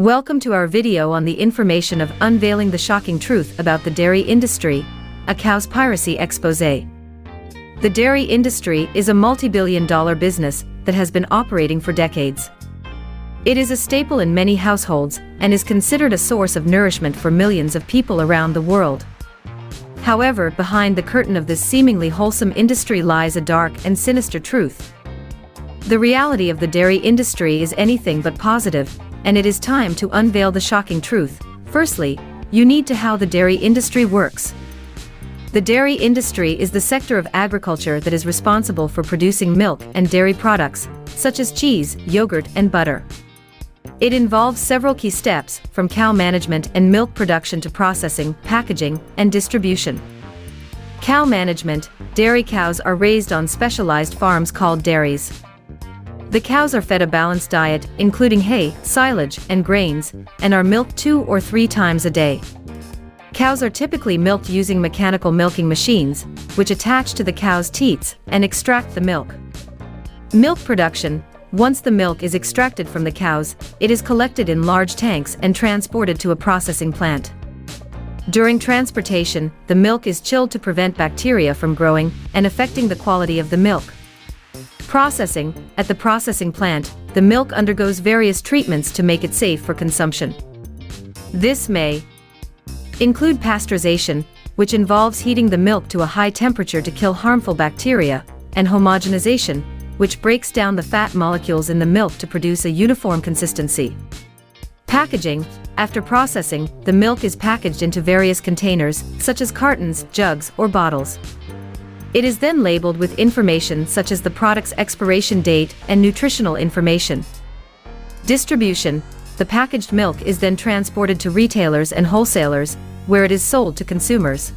Welcome to our video on the information of unveiling the shocking truth about the dairy industry, a Cowspiracy exposé. The dairy industry is a multi-billion-dollar business that has been operating for decades. It is a staple in many households and is considered a source of nourishment for millions of people around the world. However, behind the curtain of this seemingly wholesome industry lies a dark and sinister truth. The reality of the dairy industry is anything but positive, and it is time to unveil the shocking truth. Firstly, you need to know how the dairy industry works. The dairy industry is the sector of agriculture that is responsible for producing milk and dairy products, such as cheese, yogurt, and butter. It involves several key steps, from cow management and milk production to processing, packaging, and distribution. Cow management: dairy cows are raised on specialized farms called dairies. The cows are fed a balanced diet, including hay, silage, and grains, and are milked 2 or 3 times a day. Cows are typically milked using mechanical milking machines, which attach to the cow's teats and extract the milk. Milk production: once the milk is extracted from the cows, it is collected in large tanks and transported to a processing plant. During transportation, the milk is chilled to prevent bacteria from growing and affecting the quality of the milk. Processing: at the processing plant, the milk undergoes various treatments to make it safe for consumption. This may include pasteurization, which involves heating the milk to a high temperature to kill harmful bacteria, and homogenization, which breaks down the fat molecules in the milk to produce a uniform consistency. Packaging: after processing, the milk is packaged into various containers, such as cartons, jugs, or bottles. It is then labeled with information such as the product's expiration date and nutritional information. Distribution: the packaged milk is then transported to retailers and wholesalers, where it is sold to consumers.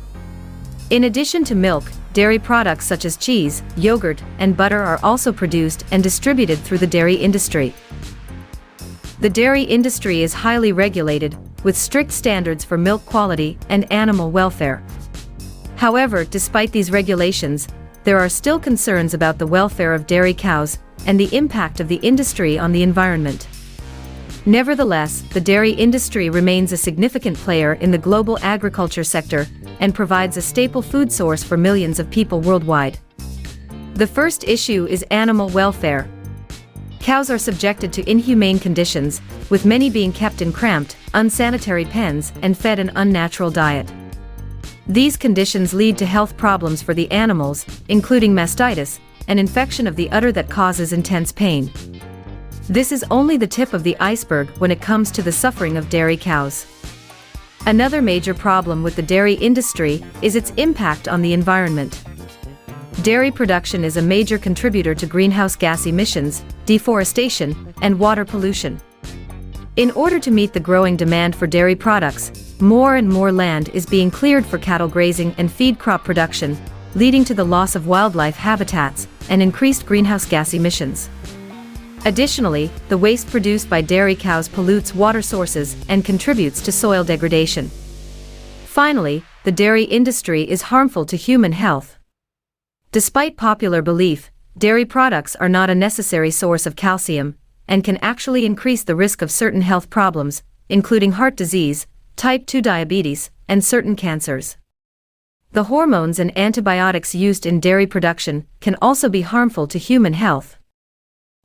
In addition to milk, dairy products such as cheese, yogurt, and butter are also produced and distributed through the dairy industry. The dairy industry is highly regulated, with strict standards for milk quality and animal welfare. However, despite these regulations, there are still concerns about the welfare of dairy cows and the impact of the industry on the environment. Nevertheless, the dairy industry remains a significant player in the global agriculture sector and provides a staple food source for millions of people worldwide. The first issue is animal welfare. Cows are subjected to inhumane conditions, with many being kept in cramped, unsanitary pens and fed an unnatural diet. These conditions lead to health problems for the animals, including mastitis, an infection of the udder that causes intense pain. This is only the tip of the iceberg when it comes to the suffering of dairy cows. Another major problem with the dairy industry is its impact on the environment. Dairy production is a major contributor to greenhouse gas emissions, deforestation, and water pollution. In order to meet the growing demand for dairy products, more and more land is being cleared for cattle grazing and feed crop production, leading to the loss of wildlife habitats and increased greenhouse gas emissions. Additionally, the waste produced by dairy cows pollutes water sources and contributes to soil degradation. Finally, the dairy industry is harmful to human health. Despite popular belief, dairy products are not a necessary source of calcium and can actually increase the risk of certain health problems, including heart disease, type 2 diabetes, and certain cancers. The hormones and antibiotics used in dairy production can also be harmful to human health.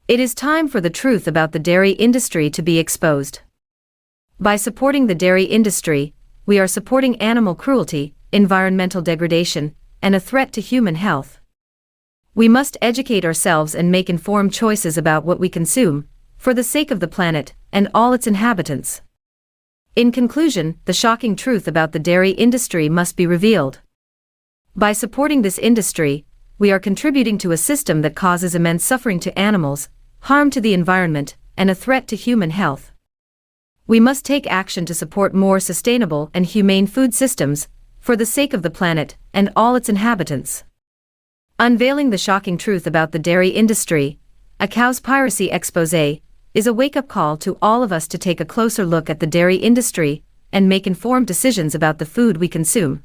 It is time for the truth about the dairy industry to be exposed. By supporting the dairy industry, we are supporting animal cruelty, environmental degradation, and a threat to human health. We must educate ourselves and make informed choices about what we consume, for the sake of the planet and all its inhabitants. In conclusion, the shocking truth about the dairy industry must be revealed. By supporting this industry, we are contributing to a system that causes immense suffering to animals, harm to the environment, and a threat to human health. We must take action to support more sustainable and humane food systems, for the sake of the planet and all its inhabitants. Unveiling the shocking truth about the dairy industry, a Cowspiracy exposé, is a wake-up call to all of us to take a closer look at the dairy industry and make informed decisions about the food we consume.